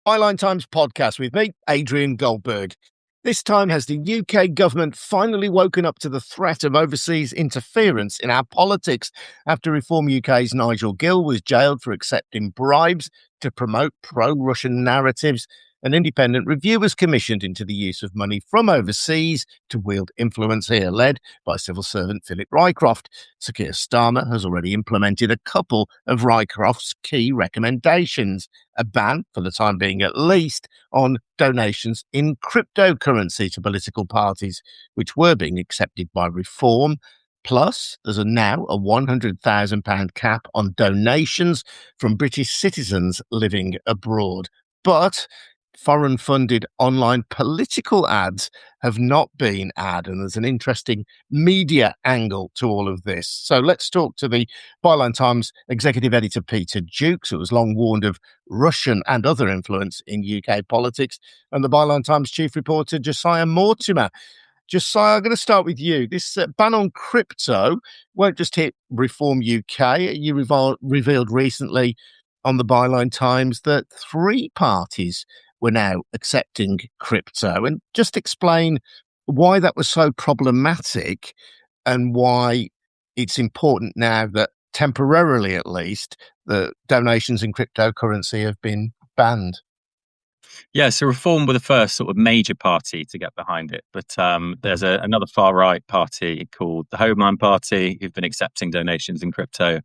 Byline Times podcast with me, Adrian Goldberg. This time has the UK government finally woken up to the threat of overseas interference in our politics after Reform UK's Nigel Gill was jailed for accepting bribes to promote pro-Russian narratives. An independent review was commissioned into the use of money from overseas to wield influence here, led by civil servant Philip Rycroft. Sir Keir Starmer has already implemented a couple of Rycroft's key recommendations: a ban, for the time being at least, on donations in cryptocurrency to political parties, which were being accepted by Reform. Plus, there's now a £100,000 cap on donations from British citizens living abroad. But foreign-funded online political ads have not been added, and there's an interesting media angle to all of this. So let's talk to the Byline Times executive editor, Peter Jukes, who was long warned of Russian and other influence in UK politics, and the Byline Times chief reporter, Josiah Mortimer. Josiah, I'm going to start with you. This ban on crypto won't just hit Reform UK. You revealed recently on the Byline Times that 3 parties were now accepting crypto. And just explain why that was so problematic and why it's important now that temporarily, at least, the donations in cryptocurrency have been banned. Yeah, so Reform were the first sort of major party to get behind it. But there's another far-right party called the Homeland Party who've been accepting donations in crypto,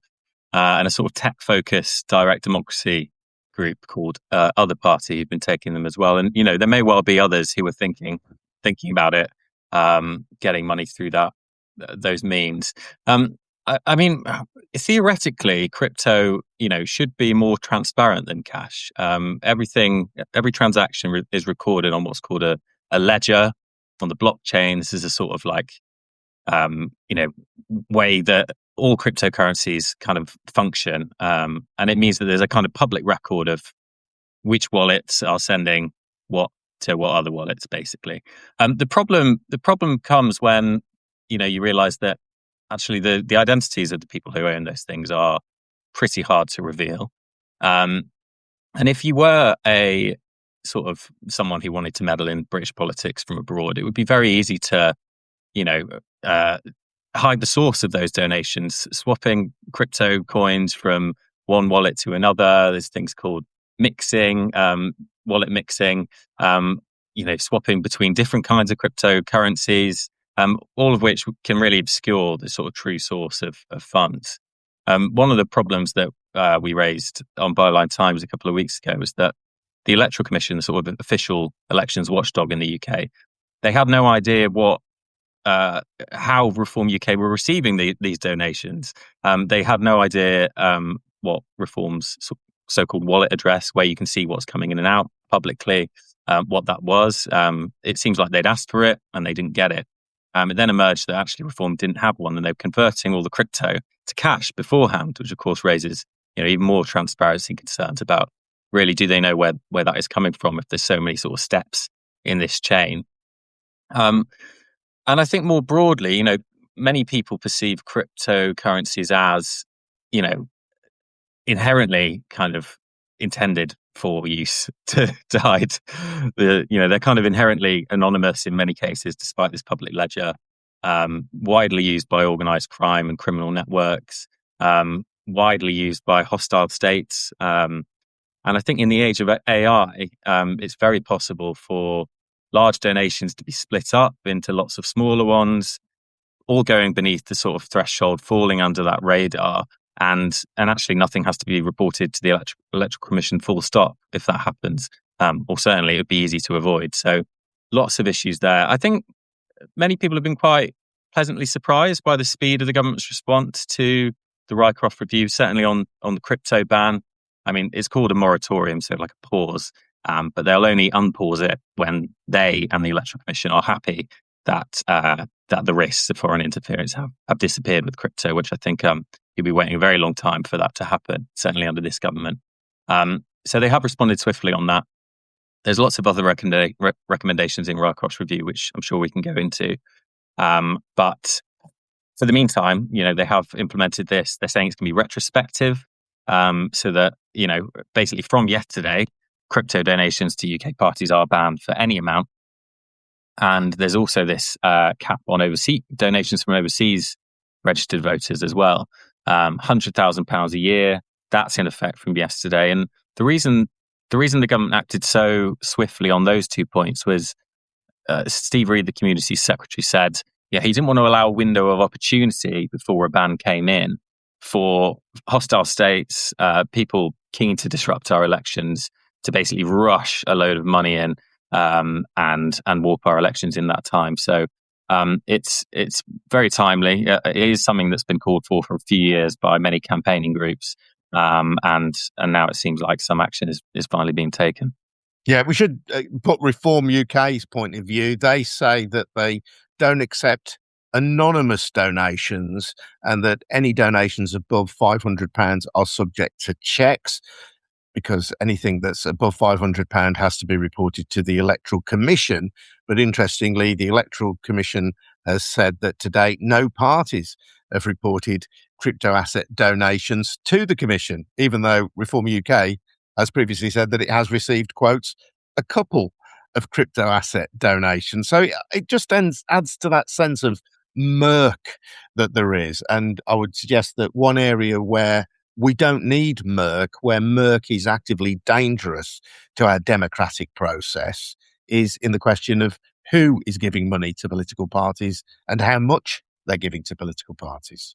and a sort of tech-focused direct democracy group called Other Party who've been taking them as well. And, you know, there may well be others who were thinking about it, getting money through those means. I mean, theoretically, crypto, should be more transparent than cash. Every transaction is recorded on what's called a ledger on the blockchain. This is a sort of like, way that all cryptocurrencies kind of function. And it means that there's a kind of public record of which wallets are sending what to what other wallets, basically. The problem comes when, you realize that actually the identities of the people who own those things are pretty hard to reveal. And if you were a sort of someone who wanted to meddle in British politics from abroad, it would be very easy to, hide the source of those donations, swapping crypto coins from one wallet to another. There's things called mixing, wallet mixing, swapping between different kinds of cryptocurrencies, all of which can really obscure the sort of true source of funds. One of the problems that we raised on Byline Times a couple of weeks ago was that the Electoral Commission, the sort of official elections watchdog in the UK, they had no idea how Reform UK were receiving these donations. They had no idea what Reform's so-called wallet address, where you can see what's coming in and out publicly, what that was. It seems like they'd asked for it and they didn't get it. It then emerged that actually Reform didn't have one, and they were converting all the crypto to cash beforehand, which of course raises even more transparency concerns about really, do they know where that is coming from if there's so many sort of steps in this chain. And I think more broadly, many people perceive cryptocurrencies as, inherently kind of intended for use to hide they're kind of inherently anonymous in many cases, despite this public ledger, widely used by organized crime and criminal networks, widely used by hostile states. And I think in the age of AI, it's very possible for large donations to be split up into lots of smaller ones, all going beneath the sort of threshold, falling under that radar. And actually nothing has to be reported to the Electoral Commission full stop if that happens. Or certainly it would be easy to avoid. So lots of issues there. I think many people have been quite pleasantly surprised by the speed of the government's response to the Rycroft review, certainly on the crypto ban. I mean, it's called a moratorium, so like a pause. But they'll only unpause it when they and the Electoral Commission are happy that the risks of foreign interference have disappeared with crypto, which I think you'll be waiting a very long time for that to happen, certainly under this government. So they have responded swiftly on that. There's lots of other recommendations in Rycroft's review, which I'm sure we can go into. But for the meantime, they have implemented this. They're saying it's going to be retrospective, so that, basically from yesterday, crypto donations to UK parties are banned for any amount. And there's also this cap on overseas donations from overseas registered voters as well. £100,000 a year. That's in effect from yesterday. And the reason the government acted so swiftly on those 2 points was Steve Reed, the community secretary, said, he didn't want to allow a window of opportunity before a ban came in for hostile states, people keen to disrupt our elections, to basically rush a load of money in and warp our elections in that time. So it's very timely. It is something that's been called for a few years by many campaigning groups, and now it seems like some action is finally being taken. Yeah, we should put Reform UK's point of view. They say that they don't accept anonymous donations and that any donations above £500 are subject to checks, because anything that's above £500 has to be reported to the Electoral Commission. But interestingly, the Electoral Commission has said that to date, no parties have reported crypto asset donations to the Commission, even though Reform UK has previously said that it has received, quotes, a couple of crypto asset donations. So it just adds to that sense of murk that there is. And I would suggest that one area where we don't need murk, where murk is actively dangerous to our democratic process, is in the question of who is giving money to political parties and how much they're giving to political parties.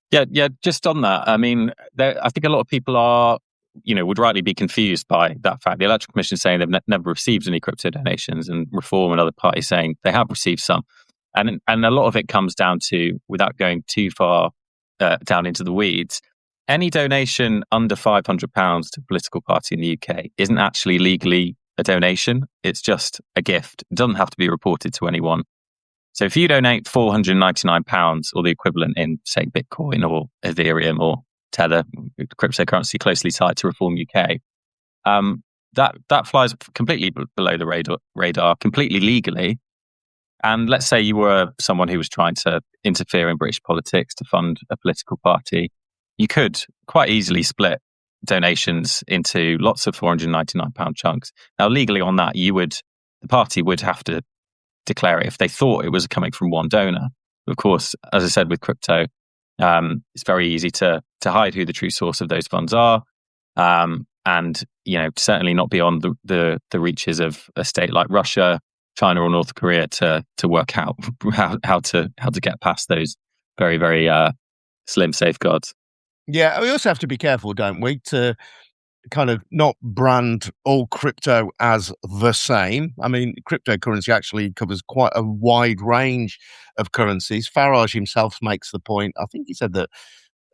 Yeah. Just on that, I mean, I think a lot of people are, would rightly be confused by that fact. The Electoral Commission is saying they've never received any crypto donations, and Reform and other parties saying they have received some. And a lot of it comes down to, without going too far down into the weeds, any donation under £500 to a political party in the UK isn't actually legally a donation. It's just a gift. It doesn't have to be reported to anyone. So if you donate £499 or the equivalent in, say, Bitcoin or Ethereum or Tether, cryptocurrency closely tied to Reform UK, that flies completely below the radar, completely legally. And let's say you were someone who was trying to interfere in British politics to fund a political party. You could quite easily split donations into lots of £499 chunks. Now, legally on that, the party would have to declare it if they thought it was coming from one donor. Of course, as I said, with crypto, it's very easy to hide who the true source of those funds are, and certainly not beyond the reaches of a state like Russia, China, or North Korea to work out how to get past those very, very slim safeguards. Yeah, we also have to be careful, don't we, to kind of not brand all crypto as the same. I mean, cryptocurrency actually covers quite a wide range of currencies. Farage himself makes the point, I think he said that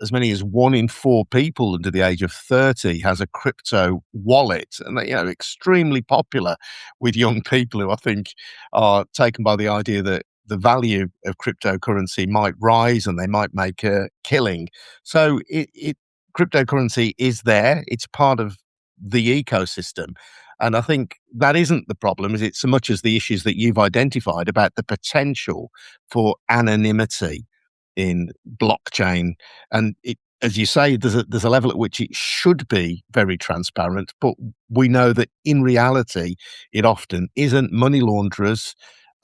as many as 1 in 4 people under the age of 30 has a crypto wallet, and extremely popular with young people who I think are taken by the idea that the value of cryptocurrency might rise and they might make a killing. So cryptocurrency is there. It's part of the ecosystem. And I think that isn't the problem, is it so much as the issues that you've identified about the potential for anonymity in blockchain. And as you say, there's a level at which it should be very transparent, but we know that in reality, it often isn't. Money launderers,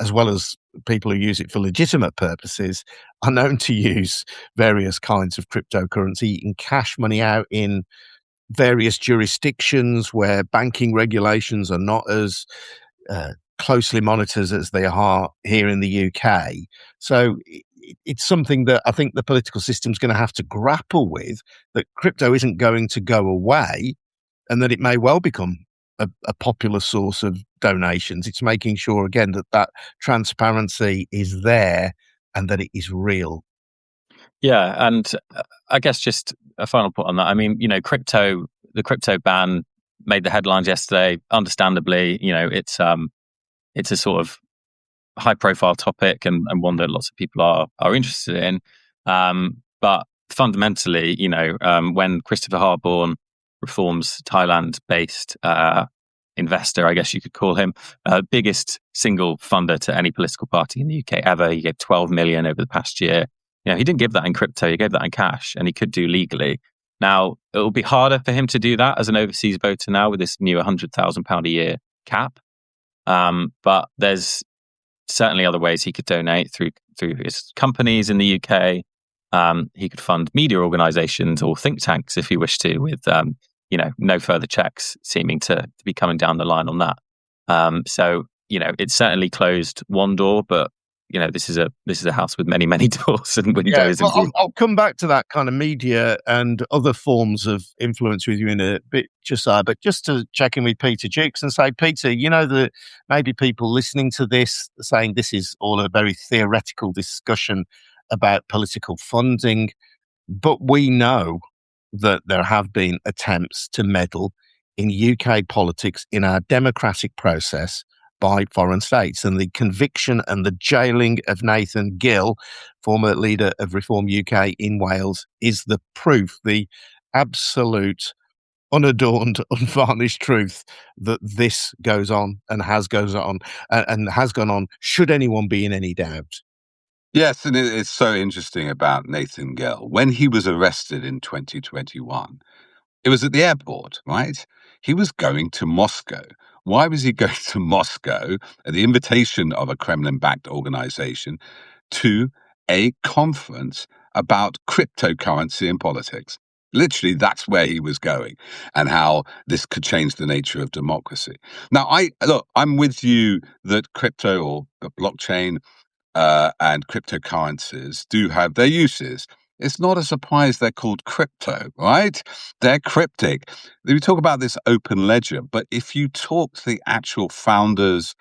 as well as people who use it for legitimate purposes, are known to use various kinds of cryptocurrency. You can cash money out in various jurisdictions where banking regulations are not as closely monitored as they are here in the UK. So it's something that I think the political system's going to have to grapple with, that crypto isn't going to go away and that it may well become a popular source of donations. It's making sure, again, that transparency is there and that it is real. Yeah, and I guess just a final point on that. I mean, the crypto ban made the headlines yesterday. Understandably, it's a sort of high-profile topic and one that lots of people are interested in. But fundamentally, when Christopher Harborne, Reform's Thailand-based investor, I guess you could call him, biggest single funder to any political party in the UK ever. He gave 12 million over the past year. He didn't give that in crypto, he gave that in cash, and he could do legally. Now, it'll be harder for him to do that as an overseas voter now with this new £100,000 a year cap. But there's certainly other ways he could donate through his companies in the UK. He could fund media organisations or think tanks if he wished to, with no further checks seeming to be coming down the line on that. So it's certainly closed one door, but this is a house with many, many doors and windows. Yeah, well, I'll come back to that kind of media and other forms of influence with you in a bit, Josiah. But just to check in with Peter Jukes and say, Peter, that maybe people listening to this are saying this is all a very theoretical discussion about political funding, but we know that there have been attempts to meddle in UK politics in our democratic process by foreign states. And the conviction and the jailing of Nathan Gill, former leader of Reform UK in Wales, is the proof, the absolute, unadorned, unvarnished truth that this goes on and has gone on, should anyone be in any doubt. Yes, and it's so interesting about Nathan Gill. When he was arrested in 2021, it was at the airport, right? He was going to Moscow. Why was he going to Moscow at the invitation of a Kremlin-backed organization to a conference about cryptocurrency and politics? Literally, that's where he was going, and how this could change the nature of democracy. Now, I'm with you that crypto or blockchain and cryptocurrencies do have their uses. It's not a surprise they're called crypto, right? They're cryptic. We talk about this open ledger, but if you talk to the actual founders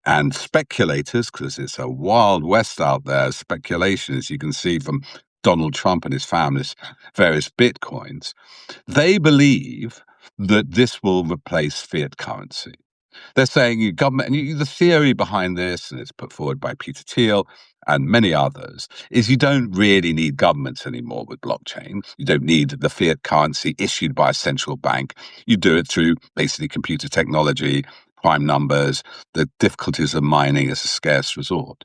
and speculators, because it's a wild west out there, speculation, as you can see from Donald Trump and his family's various bitcoins, they believe that this will replace fiat currency. They're saying government, and the theory behind this, and it's put forward by Peter Thiel and many others, is you don't really need governments anymore with blockchain. You don't need the fiat currency issued by a central bank. You do it through basically computer technology, prime numbers, the difficulties of mining as a scarce resort.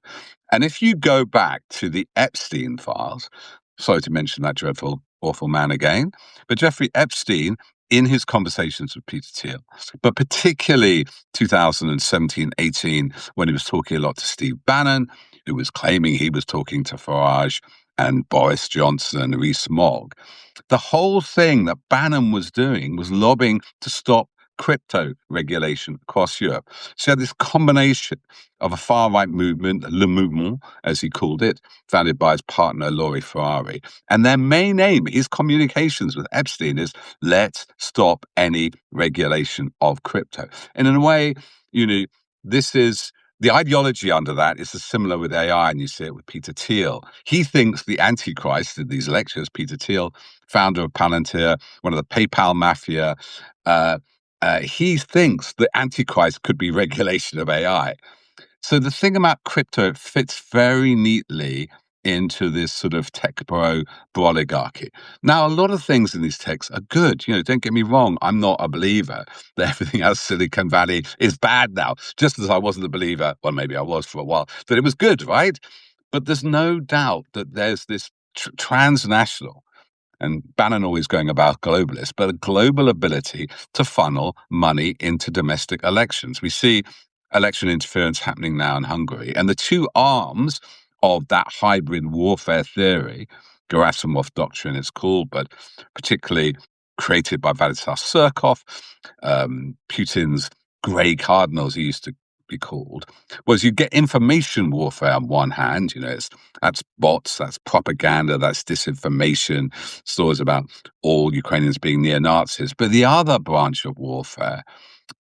And if you go back to the Epstein files, sorry to mention that dreadful, awful man again, but Jeffrey Epstein, in his conversations with Peter Thiel, but particularly 2017-18, when he was talking a lot to Steve Bannon, who was claiming he was talking to Farage and Boris Johnson and Rees-Mogg. The whole thing that Bannon was doing was lobbying to stop crypto regulation across Europe. So you had this combination of a far-right movement, Le Mouvement, as he called it, founded by his partner, Laurie Ferrari. And their main aim, his communications with Epstein, is let's stop any regulation of crypto. And in a way, this is the ideology under that is similar with AI, and you see it with Peter Thiel. He thinks the Antichrist in these lectures, Peter Thiel, founder of Palantir, one of the PayPal mafia, he thinks the Antichrist could be regulation of AI. So the thing about crypto fits very neatly into this sort of tech bro oligarchy. Now, a lot of things in these techs are good. Don't get me wrong. I'm not a believer that everything else Silicon Valley is bad now, just as I wasn't a believer. Well, maybe I was for a while, but it was good, right? But there's no doubt that there's this transnational, and Bannon always going about globalist, but a global ability to funnel money into domestic elections. We see election interference happening now in Hungary. And the two arms of that hybrid warfare theory, Gerasimov doctrine it's called, but particularly created by Vladislav Surkov, Putin's grey cardinals he used to be called, was you get information warfare on one hand, that's bots, that's propaganda, that's disinformation, stories about all Ukrainians being neo-Nazis. But the other branch of warfare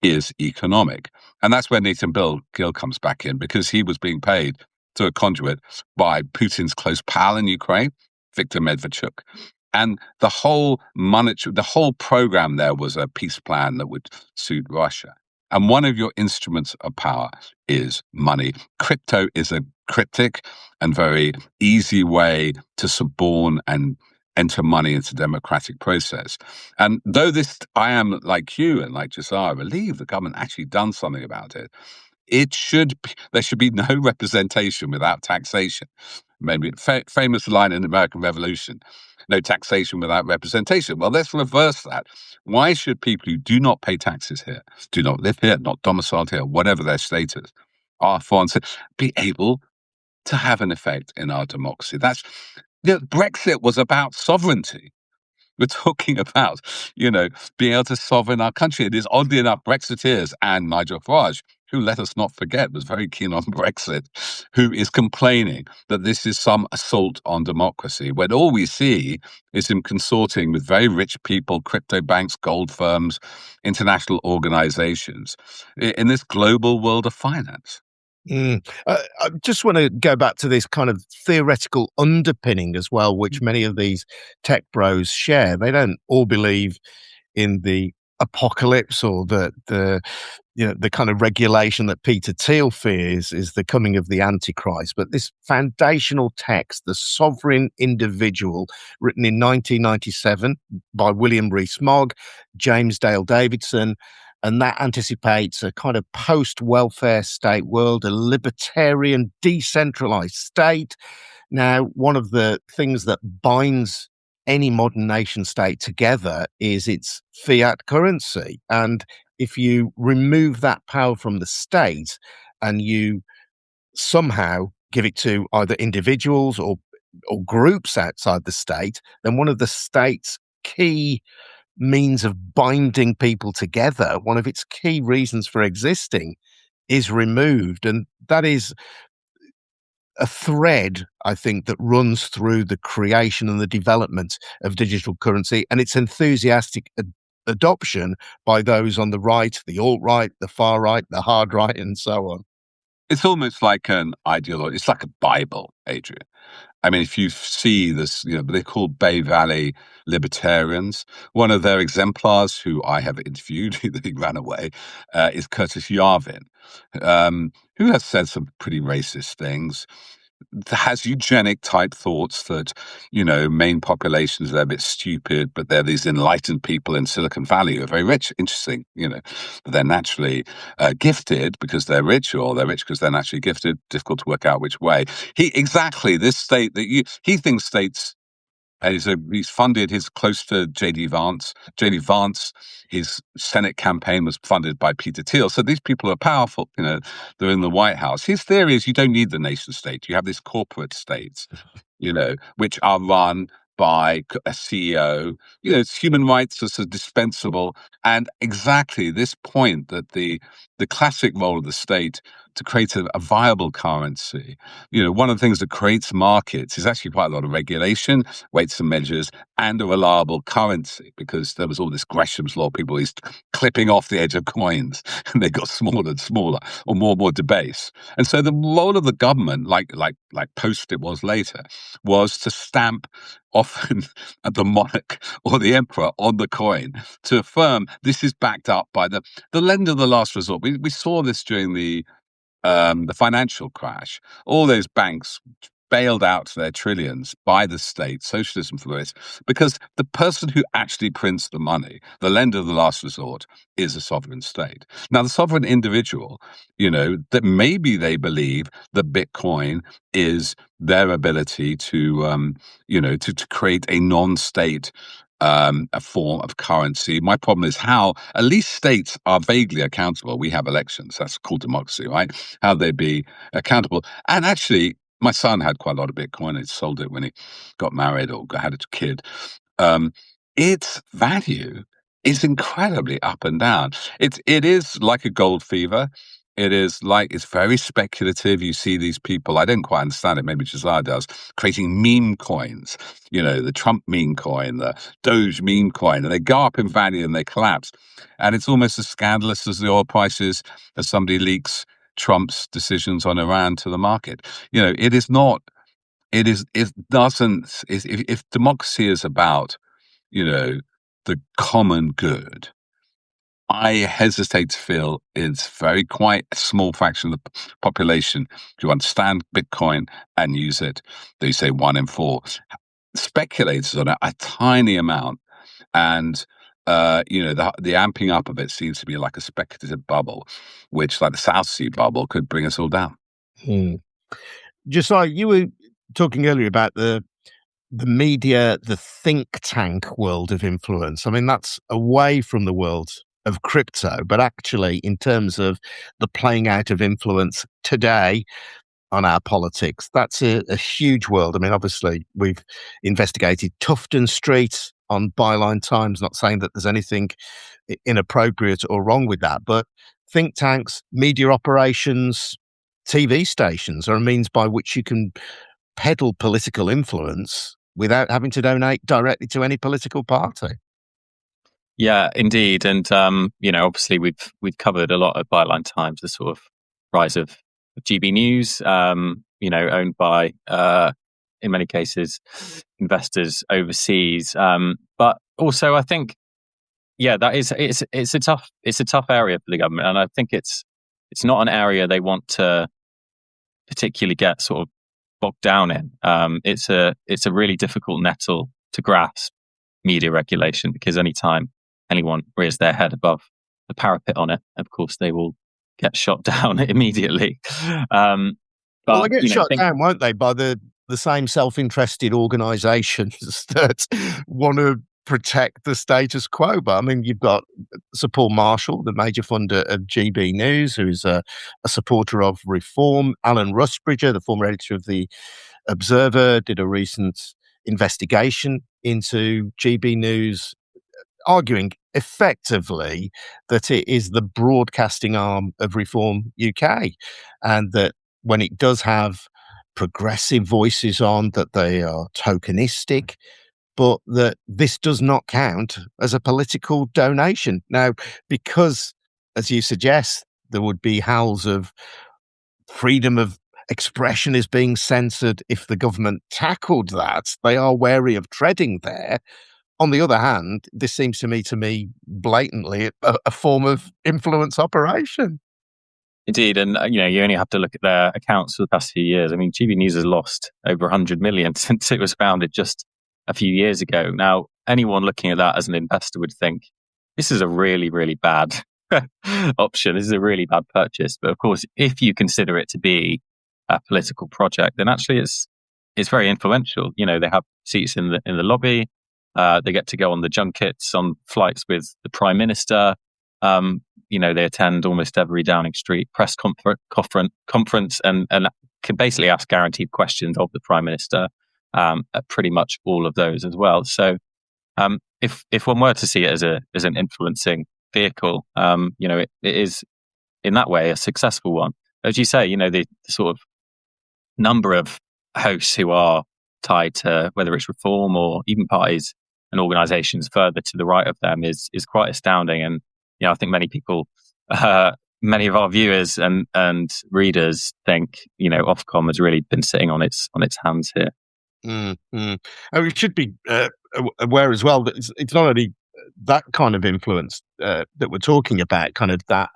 is economic. And that's where Nathan Gill comes back in, because he was being paid to a conduit by Putin's close pal in Ukraine, Viktor Medvedchuk. And the whole program there was a peace plan that would suit Russia. And one of your instruments of power is money. Crypto is a cryptic and very easy way to suborn and enter money into the democratic process. And though I am like you and like Josiah, relieved the government actually done something about it. There should be no representation without taxation. maybe famous line in the American Revolution, no taxation without representation. Well, let's reverse that. Why should people who do not pay taxes here, do not live here, not domiciled here, whatever their status, are foreign citizens, be able to have an effect in our democracy? That's, Brexit was about sovereignty. We're talking about, being able to sovereign our country. It is, oddly enough, Brexiteers and Nigel Farage, who, let us not forget, was very keen on Brexit, who is complaining that this is some assault on democracy, when all we see is him consorting with very rich people, crypto banks, gold firms, international organizations, in this global world of finance. I just want to go back to this kind of theoretical underpinning as well, which many of these tech bros share. They don't all believe in the apocalypse or the kind of regulation that Peter Thiel fears is the coming of the Antichrist. But this foundational text, the sovereign individual, written in 1997 by William Rees-Mogg, James Dale Davidson, and that anticipates a kind of post-welfare state world, a libertarian, decentralized state. Now, one of the things that binds any modern nation state together is its fiat currency. And if you remove that power from the state and you somehow give it to either individuals or groups outside the state, then one of the state's key means of binding people together, one of its key reasons for existing, is removed. And that is a thread, I think, that runs through the creation and the development of digital currency and its enthusiastic adoption by those on the right, the alt-right, the far right, the hard right, and so on. It's almost like an ideology. It's like a Bible, Adrian. I mean, if you see this, they're called Bay Valley libertarians. One of their exemplars, who I have interviewed, he ran away, is Curtis Yarvin, who has said some pretty racist things, has eugenic type thoughts that, main populations are a bit stupid, but they're these enlightened people in Silicon Valley who are very rich. Interesting, but they're naturally gifted because they're rich, or they're rich because they're naturally gifted. Difficult to work out which way. This state that he thinks states. He's funded. He's close to J.D. Vance. J.D. Vance, his Senate campaign was funded by Peter Thiel. So these people are powerful. They're in the White House. His theory is you don't need the nation state. You have these corporate states, which are run by a CEO. It's human rights are dispensable. And exactly this point that the classic role of the state to create a viable currency. One of the things that creates markets is actually quite a lot of regulation, weights and measures, and a reliable currency, because there was all this Gresham's law, people were clipping off the edge of coins, and they got smaller and smaller, or more debased. And so the role of the government, like post it was later, was to stamp often the monarch or the emperor on the coin to affirm this is backed up by the lender of the last resort. We saw this during the financial crash. All those banks bailed out their trillions by the state, socialism flourished, because the person who actually prints the money, the lender of the last resort, is a sovereign state. Now, the sovereign individual, that maybe they believe that Bitcoin is their ability to, to create a non-state a form of currency. My problem is how at least states are vaguely accountable. We have elections. That's called democracy, right? How they be accountable. And actually, my son had quite a lot of Bitcoin. He sold it when he got married or had a kid. Its value is incredibly up and down. It is like a gold fever. It's very speculative. You see these people, I don't quite understand it, maybe Josiah does, creating meme coins, the Trump meme coin, the Doge meme coin, and they go up in value and they collapse. And it's almost as scandalous as the oil prices as somebody leaks Trump's decisions on Iran to the market. It is not, it doesn't, if democracy is about, the common good, I hesitate to feel it's quite a small fraction of the population who understand Bitcoin and use it. They say 1 in 4 speculators on it, a tiny amount, and the amping up of it seems to be like a speculative bubble, which, like the South Sea bubble, could bring us all down. Josiah, you were talking earlier about the media, the think tank world of influence. I mean, that's away from the world of crypto, but actually, in terms of the playing out of influence today on our politics, that's a huge world. I mean, obviously, we've investigated Tufton Street on Byline Times, not saying that there's anything inappropriate or wrong with that, but think tanks, media operations, TV stations are a means by which you can peddle political influence without having to donate directly to any political party. Yeah, indeed. And obviously we've covered a lot at Byline Times, the sort of rise of GB News, owned by in many cases investors overseas. But also I think, that it's a tough area for the government, and I think it's not an area they want to particularly get sort of bogged down in. It's a really difficult nettle to grasp, media regulation, because anytime anyone rears their head above the parapet on it, of course they will get shot down immediately. Well, they get shot down, won't they, by the same self-interested organisations that want to protect the status quo. But I mean, you've got Sir Paul Marshall, the major funder of GB News, who's a supporter of reform. Alan Rusbridger, the former editor of the Observer, did a recent investigation into GB News, arguing effectively that it is the broadcasting arm of Reform UK, and that when it does have progressive voices on, that they are tokenistic, but that this does not count as a political donation. Now, because, as you suggest, there would be howls of freedom of expression is being censored if the government tackled that, they are wary of treading there. On the other hand, this seems to me blatantly a form of influence operation. Indeed, and you only have to look at their accounts for the past few years. I mean, GB News has lost over 100 million since it was founded just a few years ago. Now, anyone looking at that as an investor would think this is a really, really bad option. This is a really bad purchase. But of course, if you consider it to be a political project, then actually it's very influential. You know, they have seats in the lobby. They get to go on the junkets, on flights with the Prime Minister. They attend almost every Downing Street press conference and can basically ask guaranteed questions of the Prime Minister at pretty much all of those as well. So if one were to see it as an influencing vehicle, it is in that way a successful one. As you say, the sort of number of hosts who are tied to whether it's Reform or even parties and organisations further to the right of them is quite astounding. And I think many people, many of our viewers and readers think Ofcom has really been sitting on its hands here. And we should be aware as well that it's not only that kind of influence that we're talking about, kind of that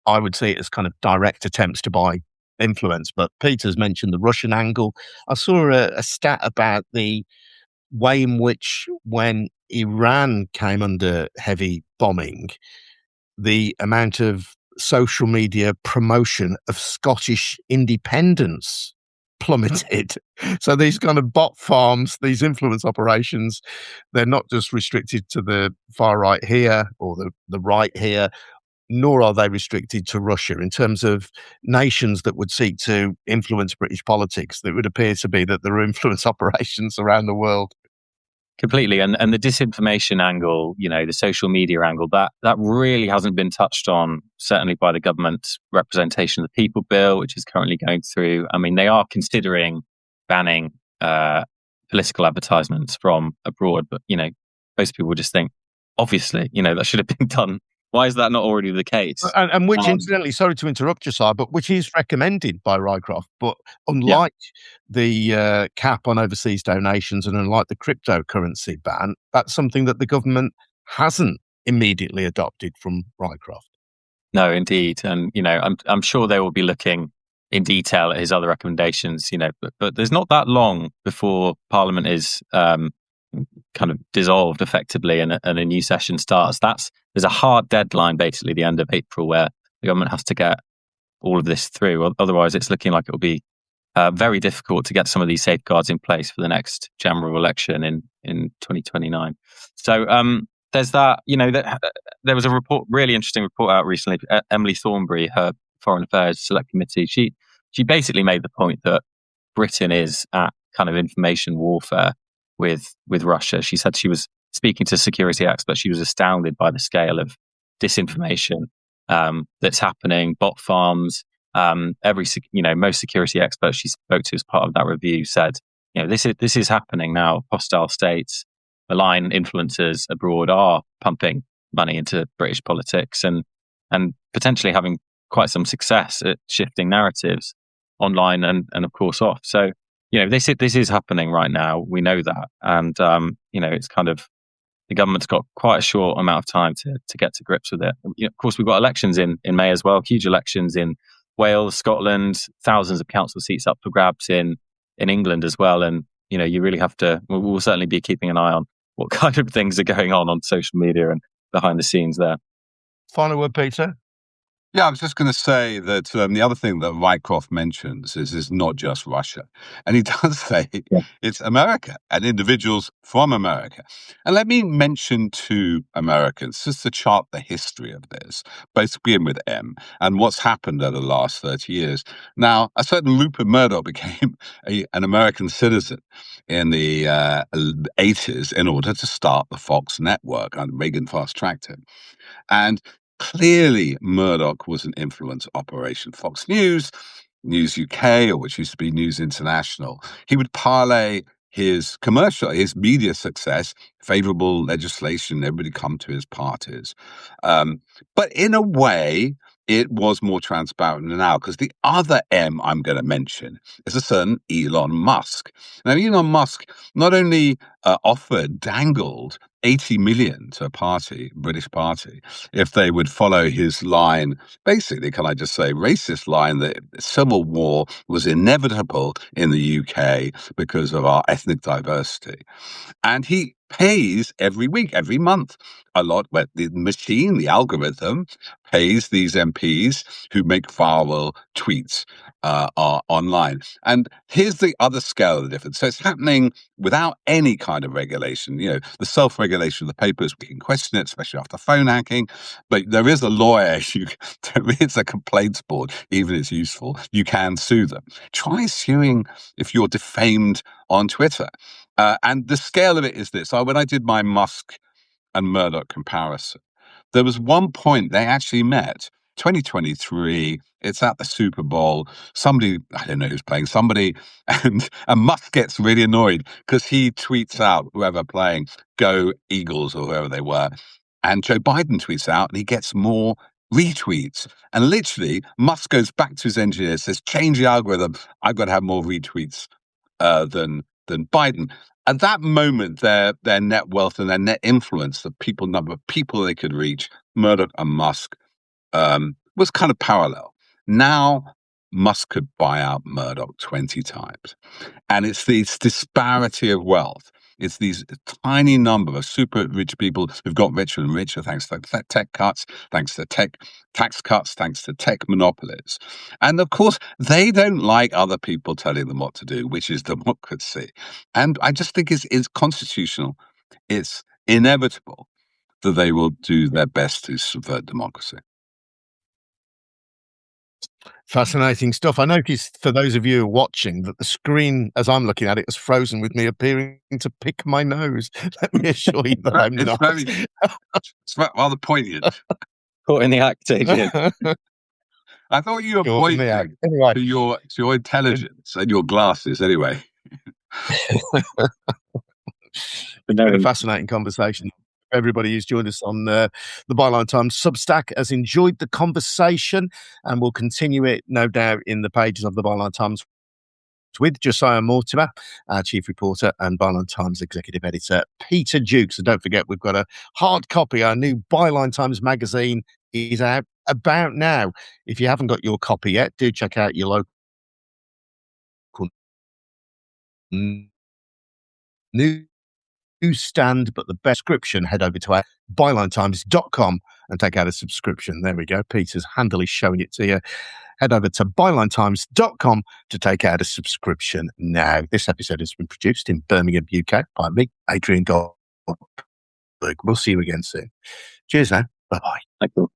I would see it as kind of direct attempts to buy influence. But Peter's mentioned the Russian angle. I saw a stat about the way in which, when Iran came under heavy bombing, the amount of social media promotion of Scottish independence plummeted. So these kind of bot farms, these influence operations, they're not just restricted to the far right here or the right here, nor are they restricted to Russia. In terms of nations that would seek to influence British politics, it would appear to be that there are influence operations around the world. Completely. And the disinformation angle, the social media angle, that really hasn't been touched on, certainly by the government's representation of the People Bill, which is currently going through. I mean, they are considering banning political advertisements from abroad, but, most people just think, obviously, that should have been done. Why is that not already the case? And which, incidentally, sorry to interrupt you, Si, but which is recommended by Rycroft. But unlike the cap on overseas donations and unlike the cryptocurrency ban, that's something that the government hasn't immediately adopted from Rycroft. No, indeed. And, I'm sure they will be looking in detail at his other recommendations, but there's not that long before Parliament is kind of dissolved effectively and a new session starts. There's a hard deadline, basically the end of April, where the government has to get all of this through. Otherwise, it's looking like it will be very difficult to get some of these safeguards in place for the next general election in 2029. So there's that. There was a really interesting report out recently. Emily Thornberry, her Foreign Affairs Select Committee, she basically made the point that Britain is at kind of information warfare with Russia. She said she was speaking to security experts. She was astounded by the scale of disinformation that's happening, bot farms. Most security experts she spoke to as part of that review said, this is happening now. Hostile states, malign influencers abroad are pumping money into British politics and potentially having quite some success at shifting narratives online and of course off. So, this is happening right now. We know that. And, it's kind of, the government's got quite a short amount of time to get to grips with it. Of course, we've got elections in May as well, huge elections in Wales, Scotland, thousands of council seats up for grabs in England as well. And, you really have to, we'll certainly be keeping an eye on what kind of things are going on social media and behind the scenes there. Final word, Peter? Yeah, I was just going to say that the other thing that Rycroft mentions is not just Russia. And he does say it's America and individuals from America. And let me mention two Americans, just to chart the history of this, both begin with M, and what's happened over the last 30 years. Now, a certain Rupert Murdoch became an American citizen in the 80s in order to start the Fox network, and Reagan fast-tracked him. And clearly, Murdoch was an influence operation. Fox News, News UK, or which used to be News International, he would parlay his media success, favorable legislation, everybody come to his parties. But in a way, it was more transparent now, because the other M I'm going to mention is a certain Elon Musk. Now, Elon Musk not only dangled 80 million to a British party, if they would follow his line, basically, can I just say, racist line that civil war was inevitable in the UK because of our ethnic diversity. And he pays every week, every month, a lot. But the machine, the algorithm, pays these MPs who make viral tweets online. And here's the other scale of the difference. So it's happening without any kind of regulation. The self-regulation of the papers, we can question it, especially after phone hacking. But there is a lawyer, there is a complaints board, even if it's useful. You can sue them. Try suing if you're defamed on Twitter. And the scale of it is this. When I did my Musk and Murdoch comparison, there was one point they actually met, 2023, it's at the Super Bowl. Somebody, I don't know who's playing, and Musk gets really annoyed because he tweets out, whoever playing, go Eagles or whoever they were. And Joe Biden tweets out and he gets more retweets. And literally, Musk goes back to his engineer, says, change the algorithm. I've got to have more retweets than Biden. At that moment, their net wealth and their net influence, the number of people they could reach, Murdoch and Musk, was kind of parallel. Now, Musk could buy out Murdoch 20 times. And it's this disparity of wealth. It's these tiny number of super rich people who've got richer and richer thanks to tech cuts, thanks to tech tax cuts, thanks to tech monopolies. And of course, they don't like other people telling them what to do, which is democracy. And I just think it's constitutional. It's inevitable that they will do their best to subvert democracy. Fascinating stuff. I noticed, for those of you watching, that the screen, as I'm looking at it, is frozen with me appearing to pick my nose. Let me assure you that I'm not. It's rather poignant. Caught in the act, Adrian. I thought you were pointing to your intelligence and your glasses, anyway. It's been a fascinating conversation. Everybody who's joined us on the Byline Times Substack has enjoyed the conversation, and we'll continue it, no doubt, in the pages of the Byline Times with Josiah Mortimer, our chief reporter, and Byline Times executive editor, Peter Duke. So don't forget, we've got a hard copy. Our new Byline Times magazine is out about now. If you haven't got your copy yet, do check out your local newsstand, but the best subscription, head over to our bylinetimes.com and take out a subscription. There we go. Peter's handily showing it to you head over to bylinetimes.com to take out a subscription now. This episode has been produced in Birmingham, UK by me, Adrian Goldberg. We'll see you again soon. Cheers now. Bye-bye. Thank you.